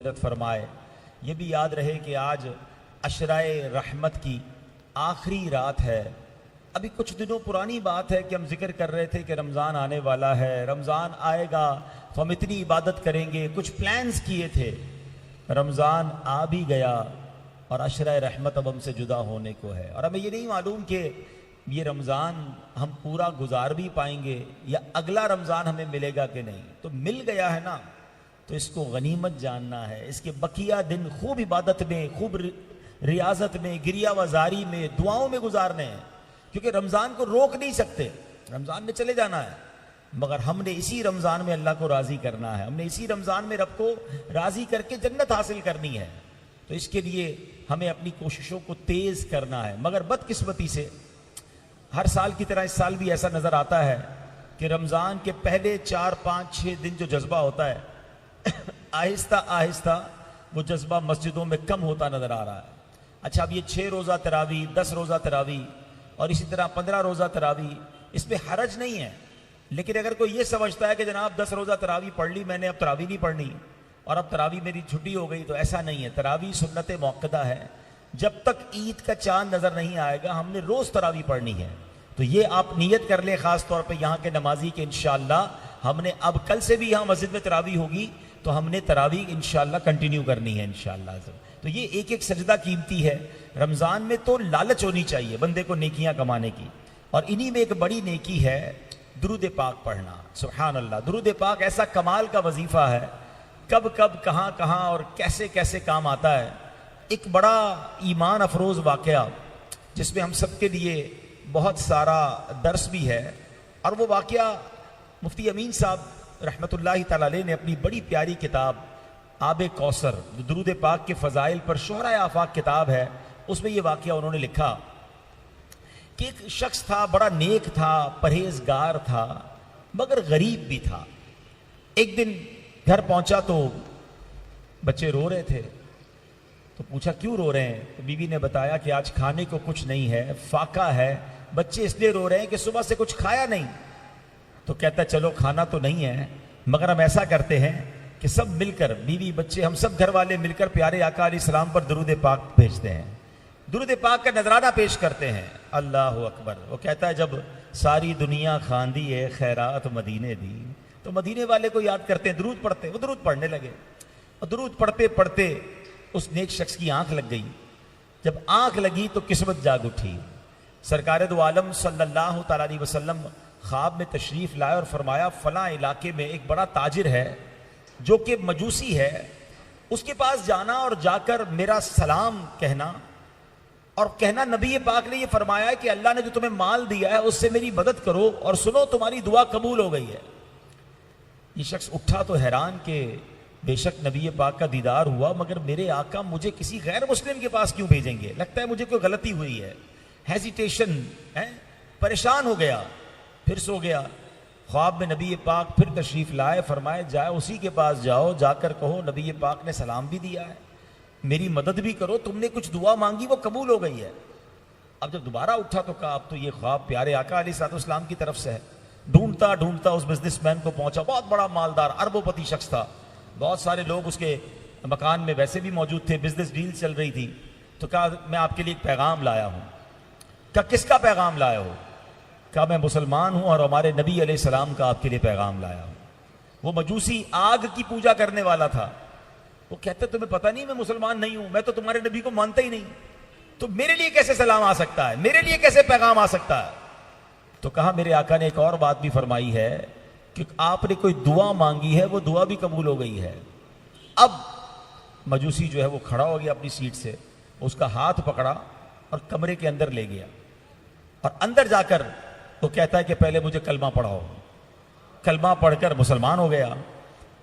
मदद फरमाए। ये भी याद रहे कि आज अशराए रहमत की आखिरी रात है। अभी कुछ दिनों पुरानी बात है कि हम जिक्र कर रहे थे कि रमज़ान आने वाला है, रमज़ान आएगा तो हम इतनी इबादत करेंगे, कुछ प्लान्स किए थे। रमज़ान आ भी गया और अशराए रहमत अब हमसे जुदा होने को है और हमें ये नहीं मालूम कि ये रमज़ान हम पूरा गुजार भी पाएंगे या अगला रमज़ान हमें मिलेगा कि नहीं। तो मिल गया है ना, तो इसको गनीमत जानना है। इसके बकिया दिन खूब इबादत में, खूब रियाजत में, गिरिया वजारी में, दुआओं में गुजारने हैं, क्योंकि रमज़ान को रोक नहीं सकते। रमज़ान में चले जाना है, मगर हमने इसी रमज़ान में अल्लाह को राज़ी करना है। हमने इसी रमज़ान में रब को राज़ी करके जन्नत हासिल करनी है। तो इसके लिए हमें अपनी कोशिशों को तेज़ करना है। मगर बदकिस्मती से हर साल की तरह इस साल भी ऐसा नज़र आता है कि रमज़ान के पहले 4, 5, 6 दिन जो जज्बा होता है आहिस्ता आहिस्ता वो जज्बा मस्जिदों में कम होता नजर आ रहा है। अच्छा, अब ये 6 रोज़ा तरावी, 10 रोज़ा तरावी और इसी तरह 15 रोज़ा तरावी, इस पर हरज नहीं है। लेकिन अगर कोई ये समझता है कि जनाब 10 रोज़ा तरावी पढ़ ली मैंने, अब तरावी नहीं पढ़नी और अब तरावी मेरी छुट्टी हो गई, तो ऐसा नहीं है। तरावी सुन्नत मौक़दा है। जब तक ईद का चांद नज़र नहीं आएगा हमने रोज़ तरावी पढ़नी है। तो ये आप नियत कर लें, ख़ास तौर पर यहाँ के नमाजी के इंशाअल्लाह हमने अब कल से भी यहाँ मस्जिद में तरावी होगी तो हमने तरावी इंशाअल्लाह कंटिन्यू करनी है इंशाअल्लाह। तो ये एक एक सजदा कीमती है। रमज़ान में तो लालच होनी चाहिए बंदे को नेकियां कमाने की, और इन्हीं में एक बड़ी नेकी है दुरूद पाक पढ़ना। सुभान अल्लाह, दुरूद पाक ऐसा कमाल का वजीफ़ा है, कब कब कहाँ कहाँ और कैसे कैसे काम आता है। एक बड़ा ईमान अफरोज़ वाक़या जिसमें हम सब के लिए बहुत सारा दर्स भी है, और वो वाक़या मुफ्ती अमीन साहब रहमतुल्लाहि तआला अलैह ने अपनी बड़ी प्यारी किताब आब कौसर, जो दुरूद पाक के फ़ज़ाइल पर शोहरा आफाक किताब है, उसमें ये वाक़या उन्होंने लिखा कि एक शख्स था, बड़ा नेक था, परहेजगार था, मगर गरीब भी था। एक दिन घर पहुंचा तो बच्चे रो रहे थे। तो पूछा क्यों रो रहे हैं? तो बीवी ने बताया कि आज खाने को कुछ नहीं है, फाका है, बच्चे इसलिए रो रहे हैं कि सुबह से कुछ खाया नहीं। तो कहता चलो खाना तो नहीं है, मगर हम ऐसा करते हैं कि सब मिलकर, बीवी बच्चे, हम सब घर वाले मिलकर प्यारे आका अलैहिस्सलाम पर दुरूद पाक भेजते हैं, दुरूद पाक का नजराना पेश करते हैं। अल्लाह अकबर। वो कहता है जब सारी दुनिया खांदी है खैरात मदीने दी, तो मदीने वाले को याद करते हैं, दुरूद पढ़ते हैं। वो दुरूद पढ़ने लगे और दुरूद पढ़ते पढ़ते उस नेक शख्स की आंख लग गई। जब आंख लगी तो किस्मत जाग उठी। सरकार दो आलम सल्लल्लाहु तआला अलैहि वसल्लम ख्वाब में तशरीफ लाए और फरमाया फलां इलाके में एक बड़ा ताजिर है जो कि मजूसी है, उसके पास जाना और जाकर मेरा सलाम कहना और कहना नबी पाक ने ये फरमाया है कि अल्लाह ने जो तुम्हें माल दिया है उससे मेरी मदद करो और सुनो तुम्हारी दुआ कबूल हो गई है। ये शख्स उठा तो हैरान के बेशक नबी पाक का दीदार हुआ, मगर मेरे आका मुझे किसी गैर मुस्लिम के पास क्यों भेजेंगे? लगता है मुझे कोई गलती हुई है। हेजिटेशन है, परेशान हो गया, फिर सो गया। ख्वाब में नबी पाक फिर तशरीफ लाए, फरमाए जाए उसी के पास जाओ, जाकर कहो नबी पाक ने सलाम भी दिया है, मेरी मदद भी करो, तुमने कुछ दुआ मांगी वो कबूल हो गई है। अब जब दोबारा उठा तो कहा अब तो ये ख्वाब प्यारे आका अलैहिस्सलाम की तरफ से है। ढूंढता ढूंढता उस बिजनेसमैन को पहुंचा, बहुत बड़ा मालदार अरबोपति शख्स था, बहुत सारे लोग उसके मकान में वैसे भी मौजूद थे, बिजनेस डील चल रही थी। तो कहा मैं आपके लिए एक पैगाम लाया हूँ। कहा किसका पैगाम लाया हो? कहा मैं मुसलमान हूं और हमारे नबी अलैहिस्सलाम का आपके लिए पैगाम लाया हूं। वो मजूसी आग की पूजा करने वाला था। वो कहते तुम्हें पता नहीं मैं मुसलमान नहीं हूं, मैं तो तुम्हारे नबी को मानता ही नहीं, तो मेरे लिए कैसे सलाम आ सकता है, मेरे लिए कैसे पैगाम आ सकता है? तो कहा मेरे आका ने एक और बात भी फरमाई है कि आपने कोई दुआ मांगी है, वो दुआ भी कबूल हो गई है। अब मजूसी जो है वो खड़ा हो गया अपनी सीट से, उसका हाथ पकड़ा और कमरे के अंदर ले गया और अंदर जाकर तो कहता है कि पहले मुझे कलमा पढ़ाओ। कलमा पढ़कर मुसलमान हो गया।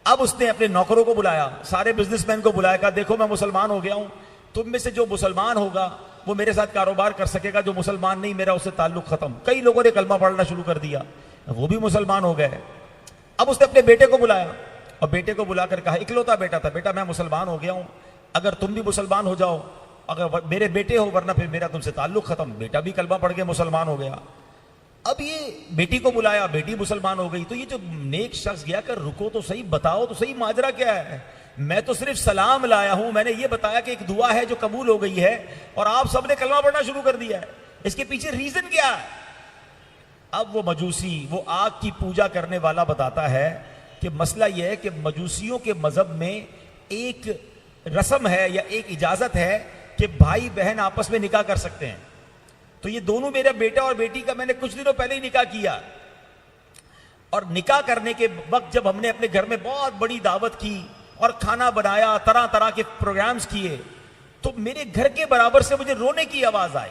अब उसने अपने नौकरों को बुलाया, सारे बिजनेसमैन को बुलाया, कहा देखो मैं मुसलमान हो गया हूं, तुम में से जो मुसलमान होगा वो मेरे साथ कारोबार कर सकेगा, जो मुसलमान नहीं मेरा उससे ताल्लुक खत्म। कई लोगों ने कलमा पढ़ना शुरू कर दिया, वो भी मुसलमान हो गए। अब उसने अपने बेटे को बुलाया और बेटे को बुलाकर कहा, इकलौता बेटा था, बेटा मैं मुसलमान हो गया हूं, अगर तुम भी मुसलमान हो जाओ, अगर मेरे बेटे हो, वरना फिर मेरा तुमसे ताल्लुक खत्म। बेटा भी कलमा पढ़ के मुसलमान हो गया। अब ये बेटी को बुलाया, बेटी मुसलमान हो गई। तो ये जो नेक शख्स गया कर रुको तो सही, बताओ तो सही माजरा क्या है, मैं तो सिर्फ सलाम लाया हूं, मैंने ये बताया कि एक दुआ है जो कबूल हो गई है और आप सबने कलमा पढ़ना शुरू कर दिया है। इसके पीछे रीजन क्या है? अब वो मजूसी, वो आग की पूजा करने वाला बताता है कि मसला यह है कि मजूसियों के मजहब में एक रस्म है या एक इजाजत है कि भाई बहन आपस में निकाह कर सकते हैं। तो ये दोनों, मेरा बेटा और बेटी का मैंने कुछ दिनों पहले ही निकाह किया, और निकाह करने के वक्त जब हमने अपने घर में बहुत बड़ी दावत की और खाना बनाया, तरह तरह के प्रोग्राम्स किए, तो मेरे घर के बराबर से मुझे रोने की आवाज आई।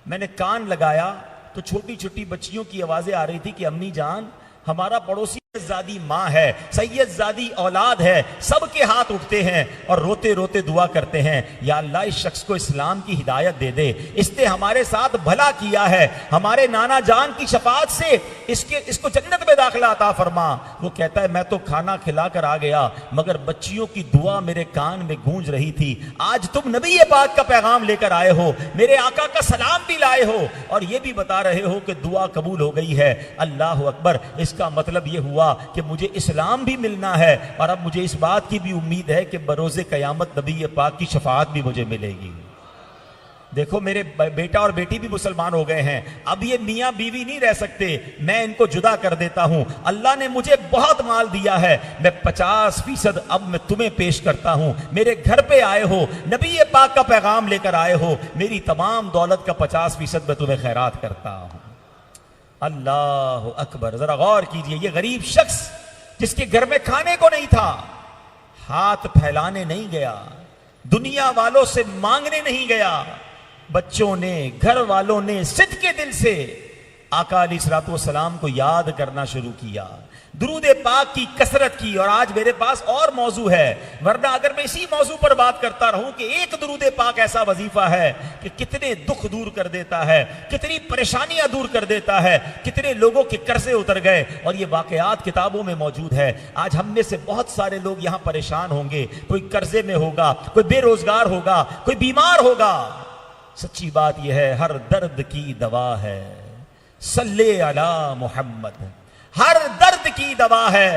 मैंने कान लगाया तो छोटी छोटी बच्चियों की आवाजें आ रही थी कि अम्मी जान, हमारा पड़ोसी सैयदजादी माँ है, सैयदजादी औलाद है, सबके हाथ उठते हैं और रोते रोते दुआ करते हैं, या अल्लाह इस शख्स को इस्लाम की हिदायत दे दे, इसने हमारे साथ भला किया है, हमारे नाना जान की शफाअत से इसको जन्नत में दाखिला अता फरमा। वो कहता है मैं तो खाना खिलाकर आ गया, मगर बच्चियों की दुआ मेरे कान में गूंज रही थी। आज तुम नबी पाक का पैगाम लेकर आए हो, मेरे आका का सलाम भी लाए हो और ये भी बता रहे हो कि दुआ कबूल हो गई है। अल्लाह अकबर। इसका मतलब ये हुआ कि मुझे इस्लाम भी मिलना है और अब मुझे इस बात की भी उम्मीद है कि बरोज़े क़यामत नबी पाक की शफाअत भी मुझे मिलेगी। देखो मेरे बेटा और बेटी भी मुसलमान हो गए हैं, अब ये मियाँ बीवी नहीं रह सकते, मैं इनको जुदा कर देता हूं। अल्लाह ने मुझे बहुत माल दिया है, मैं 50% अब मैं तुम्हें पेश करता हूं। मेरे घर पे आए हो, नबी पाक का पैगाम लेकर आए हो, मेरी तमाम दौलत का 50% मैं तुम्हें खैरात करता हूं। अल्लाह अकबर। जरा गौर कीजिए, ये गरीब शख्स जिसके घर में खाने को नहीं था, हाथ फैलाने नहीं गया, दुनिया वालों से मांगने नहीं गया, बच्चों ने, घर वालों ने सिद्ध के दिल से आका अलैहिस्सलातु वस्सलाम को याद करना शुरू किया, दुरूद पाक की कसरत की। और आज मेरे पास और मौजू है, वरना अगर मैं इसी मौजू पर बात करता रहूं कि एक दुरूद पाक ऐसा वजीफा है कि कितने दुख दूर कर देता है, कितनी परेशानियां दूर कर देता है, कितने लोगों के कर्जे उतर गए, और ये वाकयात किताबों में मौजूद है। आज हम में से बहुत सारे लोग यहां परेशान होंगे, कोई कर्जे में होगा, कोई बेरोजगार होगा, कोई बीमार होगा। सच्ची बात यह है, हर दर्द की दवा है सल्ले अला मोहम्मद, हर दर्द की दवा है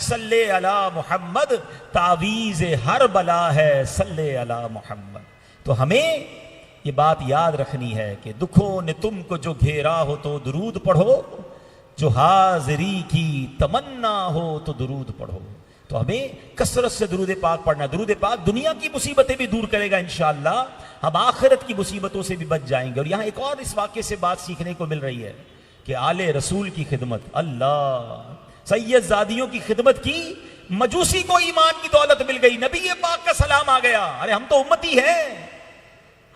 सल्ले अला मोहम्मद, तावीज़ हर बला है सल्ले अला मोहम्मद। तो हमें ये बात याद रखनी है कि दुखों ने तुमको जो घेरा हो तो दुरूद पढ़ो, जो हाजिरी की तमन्ना हो तो दुरूद पढ़ो। तो हमें कसरत से दुरूद पाक पढ़ना। दुरूद पाक दुनिया की मुसीबतें भी दूर करेगा इंशाअल्लाह, हम आखिरत की मुसीबतों से भी बच जाएंगे। और यहां एक और इस वाक्य से बात सीखने को मिल रही है कि आले रसूल की खिदमत, अल्लाह सैयदजादियों की खिदमत की, मजूसी को ईमान की दौलत मिल गई, नबी पाक का सलाम आ गया। अरे हम तो उम्मती हैं,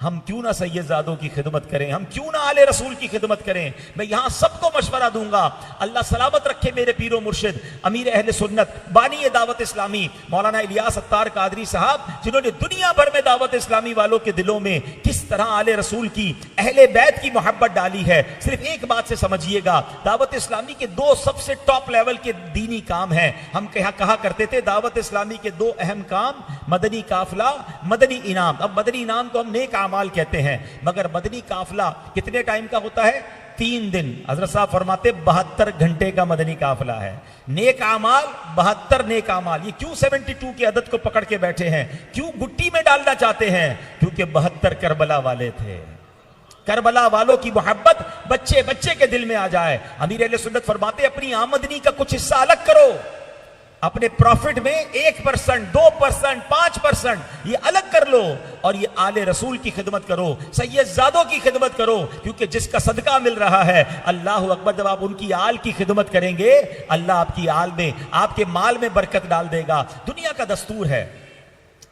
हम क्यों ना सैयदजादों की खिदमत करें, हम क्यों ना आले रसूल की खिदमत करें। मैं यहां सबको मशवरा दूंगा, अल्लाह सलामत रखे मेरे पीरो मुर्शिद अमीर अहले सुन्नत बानी दावत इस्लामी मौलाना इलियास अत्तार कादरी साहब, जिन्होंने दुनिया भर में दावत इस्लामी वालों के दिलों में किस तरह आले रसूल की, अहले बैत की मोहब्बत डाली है। सिर्फ एक बात से समझिएगा, दावत इस्लामी के दो सबसे टॉप लेवल के दीनी काम हैं। हम कहा करते थे दावत इस्लामी के दो अहम काम, मदनी काफिला, मदनी इनाम। अब मदनी इनाम को हम नेक अमाल कहते हैं, मगर मदनी काफिला कितने टाइम का होता है? 3 दिन। हजरत साहब फरमाते 72 घंटे का मदनी काफिला है। नेक अमाल 72 नेक अमाल। ये क्यों 72 की अदद को पकड़ के बैठे हैं, क्यों गुट्टी में डालना चाहते हैं? क्योंकि 72 करबला वाले थे। करबला वालों की मोहब्बत बच्चे बच्चे के दिल में आ जाए। अमीर अहले सुन्नत फरमाते अपनी आमदनी का कुछ हिस्सा अलग करो, अपने प्रॉफिट में 1%, 2%, 5% ये अलग कर लो, और ये आले रसूल की खिदमत करो, सैयदजादों की खिदमत करो, क्योंकि जिसका सदका मिल रहा है, अल्लाह अकबर, जब आप उनकी आल की खिदमत करेंगे, अल्लाह आपकी आल में, आपके माल में बरकत डाल देगा। दुनिया का दस्तूर है,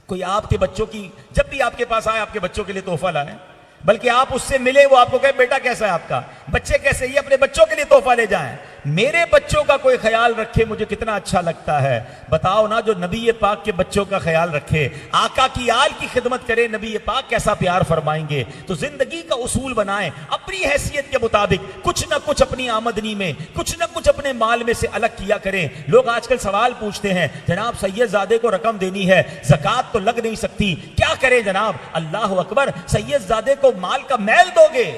कोई आपके बच्चों की, जब भी आपके पास आए आपके बच्चों के लिए तोहफा लाए, बल्कि आप उससे मिले, वो आपको कहे बेटा कैसा है आपका, बच्चे कैसे, ये अपने बच्चों के लिए तोहफा ले जाएं। मेरे बच्चों का कोई ख्याल रखे, मुझे कितना अच्छा लगता है। बताओ ना, जो नबी पाक के बच्चों का ख्याल रखे, आका की आल की खिदमत करे, नबी पाक कैसा प्यार फरमाएंगे। तो जिंदगी का उसूल बनाएं, अपनी हैसियत के मुताबिक कुछ ना कुछ अपनी आमदनी में, कुछ ना कुछ अपने माल में से अलग किया करें। लोग आजकल सवाल पूछते हैं, जनाब सैयदजादे को रकम देनी है, ज़कात तो लग नहीं सकती, क्या करें जनाब? अल्लाह अकबर, सैयदजादे को माल का मैल दोगे,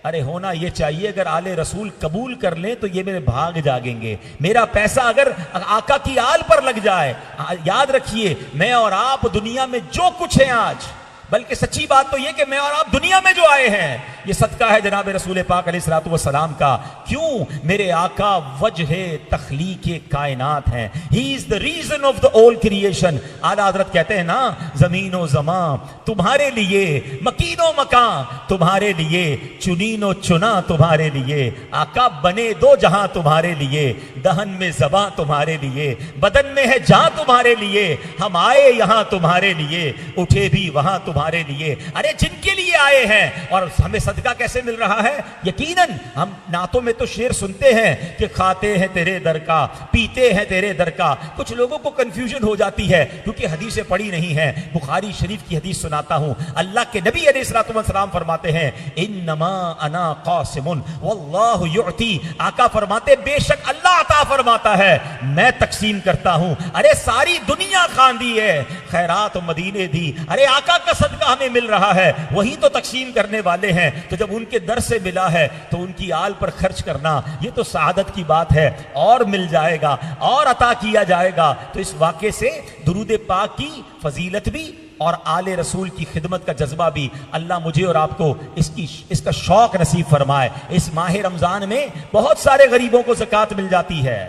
अरे होना ये चाहिए, अगर आले रसूल कबूल कर लें तो ये मेरे भाग जागेंगे। मेरा पैसा अगर आका की आल पर लग जाए, याद रखिए मैं और आप दुनिया में जो कुछ है आज, बल्कि सच्ची बात तो यह कि मैं और आप दुनिया में जो आए हैं ये सदका है जनाब रसूल पाक अलैहिस्सलातु वस्सलाम का। क्यों? मेरे आका वजह तख्लीक कायनात हैं। He is the reason of the all creation. Ala Hazrat कहते हैं ना, जमीनो जमा तुम्हारे लिए, मकीनो मकान तुम्हारे लिए, चुनीनो चुना तुम्हारे लिए। आका बने दो जहां तुम्हारे लिए, दहन में जबां तुम्हारे लिए, बदन में है जान तुम्हारे लिए। हम आए यहां तुम्हारे लिए, उठे भी वहां तुम्हारे लिए। अरे जिनके लिए आए हैं, और हमें सदका कैसे मिल रहा है? यकीनन हम नातों में तो शेर सुनते हैं कि खाते हैं तेरे दर का, पीते हैं तेरे दर का। कुछ लोगों को कंफ्यूजन हो जाती है क्योंकि हदीसें पढ़ी नहीं है। बुखारी शरीफ की हदीस सुनाता हूं। अल्लाह के नबी अलैहिस्सलातु वस्सलाम फरमाते हैं, इन्नमा अना कासिमुन वल्लाहु युअती। आका फरमाते बेशक अल्लाह अता फरमाता है, मैं तकसीम करता हूं। अरे सारी दुनिया खांदी है, खैरात मदीने दी। अरे आका का सदका हमें मिल रहा है, वही तो तकसीम करने वाले हैं। तो जब उनके दर से मिला है तो उनकी आल पर खर्च करना ये तो सआदत की बात है। और मिल जाएगा और अता किया जाएगा। तो इस वाक़े से दुरूद पाक की फजीलत भी और आले रसूल की खिदमत का जज्बा भी अल्लाह मुझे और आपको इसका शौक नसीब फरमाए। इस माह रमजान में बहुत सारे गरीबों को ज़कात मिल जाती है,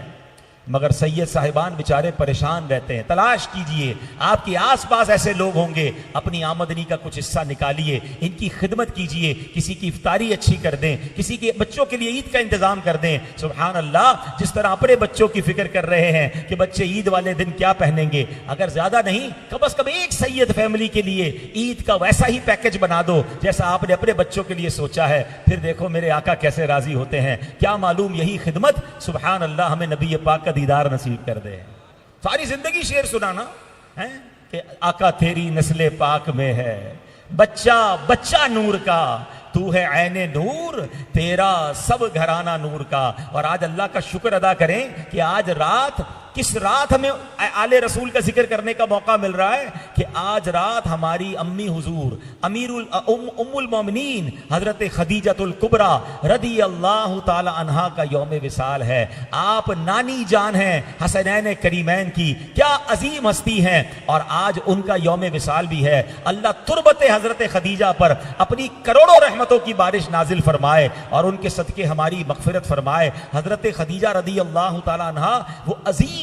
मगर सैयद साहिबान बेचारे परेशान रहते हैं। तलाश कीजिए, आपके आसपास ऐसे लोग होंगे, अपनी आमदनी का कुछ हिस्सा निकालिए, इनकी खिदमत कीजिए। किसी की इफ्तारी अच्छी कर दें, किसी के बच्चों के लिए ईद का इंतजाम कर दें। सुभान अल्लाह, जिस तरह अपने बच्चों की फिक्र कर रहे हैं कि बच्चे ईद वाले दिन क्या पहनेंगे, अगर ज्यादा नहीं कम अज कम एक सैयद फैमिली के लिए ईद का वैसा ही पैकेज बना दो जैसा आपने अपने बच्चों के लिए सोचा है। फिर देखो मेरे आका कैसे राजी होते हैं। क्या मालूम यही खिदमत, सुभान अल्लाह, हमें नबी पाक दीदार नसीब कर दे। सारी जिंदगी शेर सुनाना है कि आका तेरी नस्ले पाक में है, बच्चा बच्चा नूर का, तू है ऐने नूर, तेरा सब घराना नूर का। और आज अल्लाह का शुक्र अदा करें कि आज रात, किस रात हमें आले रसूल का जिक्र करने का मौका मिल रहा है कि आज रात हमारी अम्मी हुजूर उम्मुल मोमिनीन हजरत खदीजतुल कुबरा रदी अल्लाह ताला अन्हा का यौम विसाल है। आप नानी जान हैं हसनैन करीमैन की, क्या अजीम हस्ती हैं, और आज उनका यौम विसाल भी है। अल्लाह तुरबत हजरत खदीजा पर अपनी करोड़ों रहमतों की बारिश नाजिल फरमाए और उनके सदके हमारी मगफिरत फरमाए। हजरत खदीजा रदी अल्लाह ताला अन्हा वो अजीम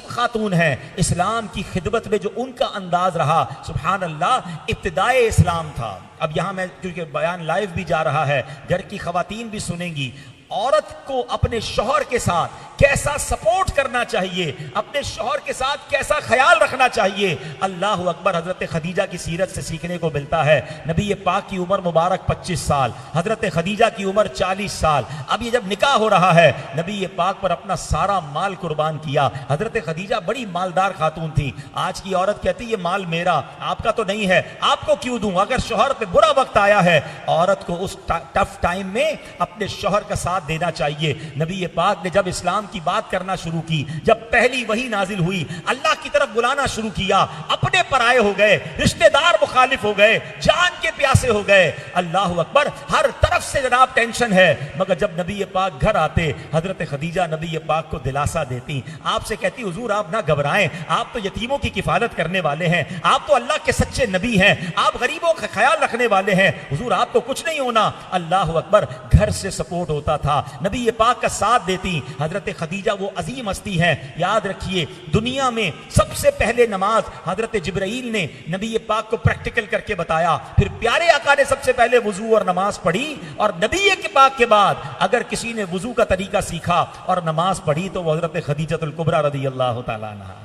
खातून है। इस्लाम की खिदमत में जो उनका अंदाज रहा, सुभान अल्लाह, इब्तिदाए इस्लाम था। अब यहां मैं, क्योंकि बयान लाइव भी जा रहा है, घर की खवातीन भी सुनेंगी, औरत को अपने शौहर के साथ कैसा सपोर्ट करना चाहिए, अपने शौहर के साथ कैसा ख्याल रखना चाहिए। अल्लाह अकबर, हजरत खदीजा की सीरत से सीखने को मिलता है। नबी पाक की उम्र मुबारक 25 साल, हजरत खदीजा की उम्र 40 साल। अब ये जब निकाह हो रहा है, नबी पाक पर अपना सारा माल कुर्बान किया। हजरत खदीजा बड़ी मालदार खातून थी। आज की औरत कहती ये माल मेरा, आपका तो नहीं है, आपको क्यों दूं। अगर शौहर पे बुरा वक्त आया है, औरत को उस टफ टाइम में अपने शौहर का साथ देना चाहिए। नबी पाक ने जब इस्लाम की बात करना शुरू की, जब पहली वही नाजिल हुई, अल्लाह की तरफ बुलाना शुरू किया, अपने पराये हो गए, रिश्तेदार मुखालिफ हो गए, जान के प्यासे हो गए। अल्लाह अकबर, हर तरफ से जनाब टेंशन है। मगर जब नबी पाक घर आते, हजरत खदीजा नबी पाक को दिलासा देती, आपसे कहती हुजूर आप ना घबराएं, आप तो यतीमों की किफालत करने वाले हैं, आप तो अल्लाह के सच्चे नबी हैं, आप गरीबों का ख्याल रखने वाले हैं, हुजूर आपको कुछ नहीं होना। अल्लाह अकबर, घर से सपोर्ट होता था, नबी पाक का साथ देती। हजरत खदीजा वो अजीम हस्ती है। याद रखिए, दुनिया में सबसे पहले नमाज हजरत जिब्राइल ने नबी पाक को प्रैक्टिकल करके बताया। फिर प्यारे आका ने सबसे पहले वुजू और नमाज पढ़ी, और नबी के पाक के बाद अगर किसी ने वुजू का तरीका सीखा और नमाज पढ़ी तो वो हजरत खदीजतुल कुबरा रदी अल्लाह ताला अन्हा,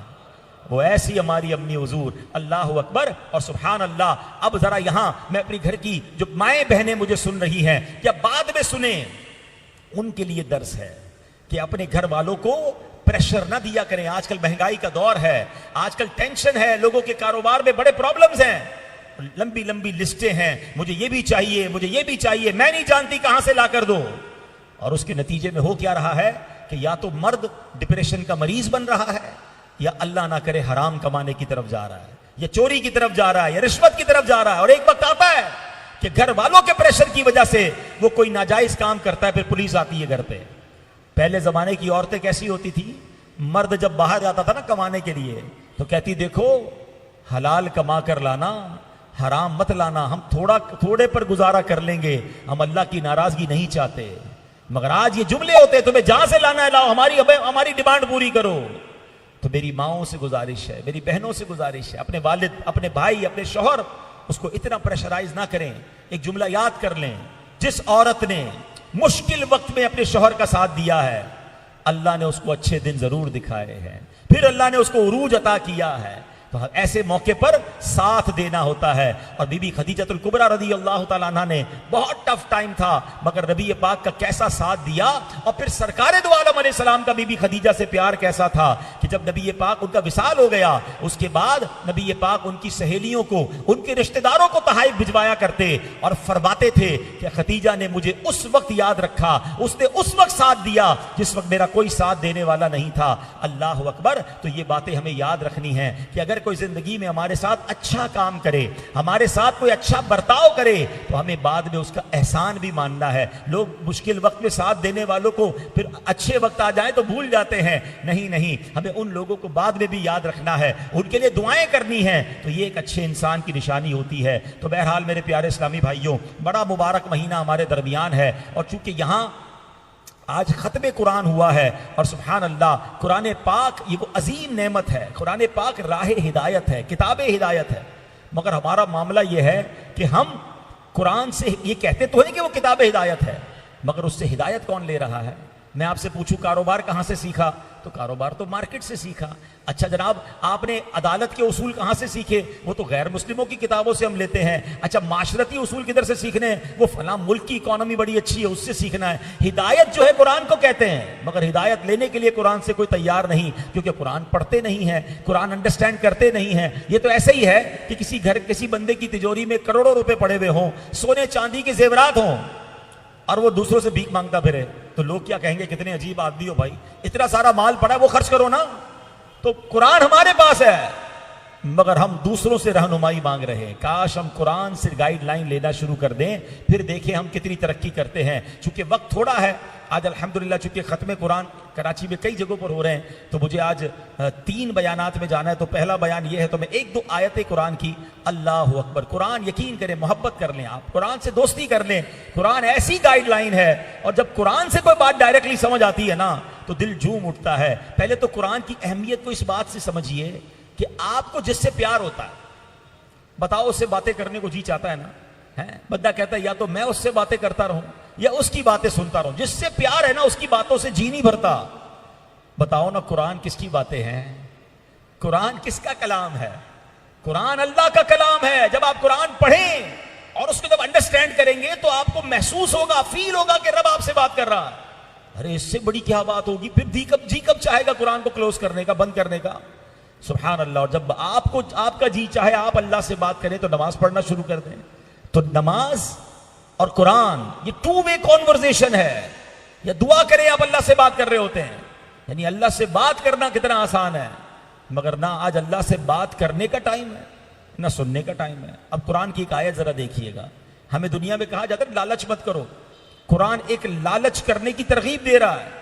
वो ऐसी हमारी अम्मी हुजूर। अल्लाह अकबर और सुभान अल्लाह। अब जरा यहां मैं अपनी घर की जो माएं बहनें मुझे सुन रही हैं या बाद में सुने, उनके लिए दर्स है कि अपने घर वालों को प्रेशर ना दिया करें। आजकल महंगाई का दौर है, आजकल टेंशन है, लोगों के कारोबार में बड़े प्रॉब्लम्स हैं, लंबी लंबी लिस्टें हैं, मुझे ये भी चाहिए, मुझे ये भी चाहिए, मैं नहीं जानती कहां से ला कर दो। और उसके नतीजे में हो क्या रहा है कि या तो मर्द डिप्रेशन का मरीज बन रहा है, या अल्लाह ना करे हराम कमाने की तरफ जा रहा है, या चोरी की तरफ जा रहा है, या रिश्वत की तरफ जा रहा है। और एक वक्त आता है कि घर वालों के प्रेशर की वजह से वो कोई नाजायज काम करता है, फिर पुलिस आती है घर पे। पहले जमाने की औरतें कैसी होती थी, मर्द जब बाहर जाता था ना कमाने के लिए, तो कहती देखो हलाल कमा कर लाना, हराम मत लाना, हम थोड़े पर गुजारा कर लेंगे, हम अल्लाह की नाराजगी नहीं चाहते। मगर आज ये जुमले होते हैं, तुम्हें जहां से लाना है लाओ, हमारी डिमांड पूरी करो। तो मेरी माओं से गुजारिश है, मेरी बहनों से गुजारिश है, अपने वालिद, अपने भाई, अपने शौहर, उसको इतना प्रेशराइज ना करें। एक जुमला याद कर लें, जिस औरत ने मुश्किल वक्त में अपने शौहर का साथ दिया है, अल्लाह ने उसको अच्छे दिन जरूर दिखाए हैं, फिर अल्लाह ने उसको उरूज अता किया है। तो ऐसे मौके पर साथ देना होता है। और बीबी खदीजतुल कुबरा रदी अल्लाह तआला अन्हा ने बहुत टफ टाइम था, मगर नबी पाक का कैसा साथ दिया। और फिर सरकारे दो आलम अलैहिस्सलाम का बीबी खदीजा से प्यार कैसा था कि जब नबी पाक उनका विसाल हो गया, उसके बाद नबी पाक उनकी सहेलियों को, उनके रिश्तेदारों को तहाइफ भिजवाया करते और फरमाते थे कि खदीजा ने मुझे उस वक्त याद रखा, उसने उस वक्त साथ दिया जिस वक्त मेरा कोई साथ देने वाला नहीं था। अल्लाह अकबर। तो ये बातें हमें याद रखनी है कि अगर कोई जिंदगी में हमारे साथ अच्छा काम करे, हमारे साथ कोई अच्छा बर्ताव करे, तो हमें बाद में उसका एहसान भी मानना है। लोग मुश्किल वक्त में साथ देने वालों को फिर अच्छे वक्त आ जाए तो भूल जाते हैं। नहीं नहीं, हमें उन लोगों को बाद में भी याद रखना है, उनके लिए दुआएं करनी है। तो ये एक अच्छे इंसान की निशानी होती है। तो बहरहाल मेरे प्यारे इस्लामी भाइयों, बड़ा मुबारक महीना हमारे दरमियान है। और चूंकि यहाँ आज खत्म कुरान हुआ है, और सुभान अल्लाह, कुरान पाक ये वो अजीम नेमत है। कुरान पाक राह हिदायत है, किताब हिदायत है। मगर हमारा मामला ये है कि हम कुरान से ये कहते तो है कि वो किताब हिदायत है, मगर उससे हिदायत कौन ले रहा है। मैं आपसे पूछूं कारोबार कहाँ से सीखा, तो कारोबार तो मार्केट से सीखा। अच्छा जनाब, आपने अदालत के उसूल कहाँ से सीखे, वो तो गैर मुस्लिमों की किताबों से हम लेते हैं। अच्छा माशरती उसूल किधर से सीखने हैं, वो फला मुल्क की इकोनॉमी बड़ी अच्छी है उससे सीखना है। हिदायत जो है कुरान को कहते हैं, मगर हिदायत लेने के लिए कुरान से कोई तैयार नहीं, क्योंकि कुरान पढ़ते नहीं है, कुरान अंडरस्टैंड करते नहीं है। ये तो ऐसे ही है कि किसी बंदे की तिजोरी में करोड़ों रुपए पड़े हुए हों, सोने चांदी के जेवरात हों, और वो दूसरों से भीख मांगता फिरे, तो लोग क्या कहेंगे, कितने अजीब आदमी हो भाई, इतना सारा माल पड़ा है वो खर्च करो ना। तो कुरान हमारे पास है, मगर हम दूसरों से रहनुमाई मांग रहे हैं। काश हम कुरान से गाइडलाइन लेना शुरू कर दें, फिर देखें हम कितनी तरक्की करते हैं। चूंकि वक्त थोड़ा है आज अल्हम्दुलिल्लाह, चूंकि खत्म कुरान कराची में कई जगहों पर हो रहे हैं, तो मुझे आज 3 बयानात में जाना है। तो पहला बयान ये है, तो मैं 1-2 आयतें कुरान की। अल्लाह अकबर। कुरान यकीन करें, मोहब्बत कर लें, आप कुरान से दोस्ती कर लें। कुरान ऐसी गाइडलाइन है, और जब कुरान से कोई बात डायरेक्टली समझ आती है ना, तो दिल झूम उठता है। पहले तो कुरान की अहमियत को इस बात से समझिए कि आपको जिससे प्यार होता है, बताओ उससे बातें करने को जी चाहता है ना, है? बंदा कहता है या तो मैं उससे बातें करता रहूं या उसकी बातें सुनता रहूं। जिससे प्यार है ना, उसकी बातों से जी नहीं भरता। बताओ ना, कुरान किसकी बातें हैं, कुरान किसका कलाम है? कुरान अल्लाह का कलाम है। जब आप कुरान पढ़ें और उसको जब अंडरस्टैंड करेंगे, तो आपको महसूस होगा, फील होगा कि रब आपसे बात कर रहा है। अरे इससे बड़ी क्या बात होगी, फिर जी कब चाहेगा कुरान को क्लोज करने का, बंद करने का। सुभान अल्लाह। और जब आपका जी चाहे आप अल्लाह से बात करें, तो नमाज पढ़ना शुरू कर दें। तो नमाज और कुरान ये 2 वे कॉन्वर्सेशन है। या दुआ करें, आप अल्लाह से बात कर रहे होते हैं। यानी अल्लाह से बात करना कितना आसान है, मगर ना आज अल्लाह से बात करने का टाइम है, ना सुनने का टाइम है। अब कुरान की एक आयत जरा देखिएगा। हमें दुनिया में कहा जाता है लालच मत करो, कुरान एक लालच करने की तरगीब दे रहा है।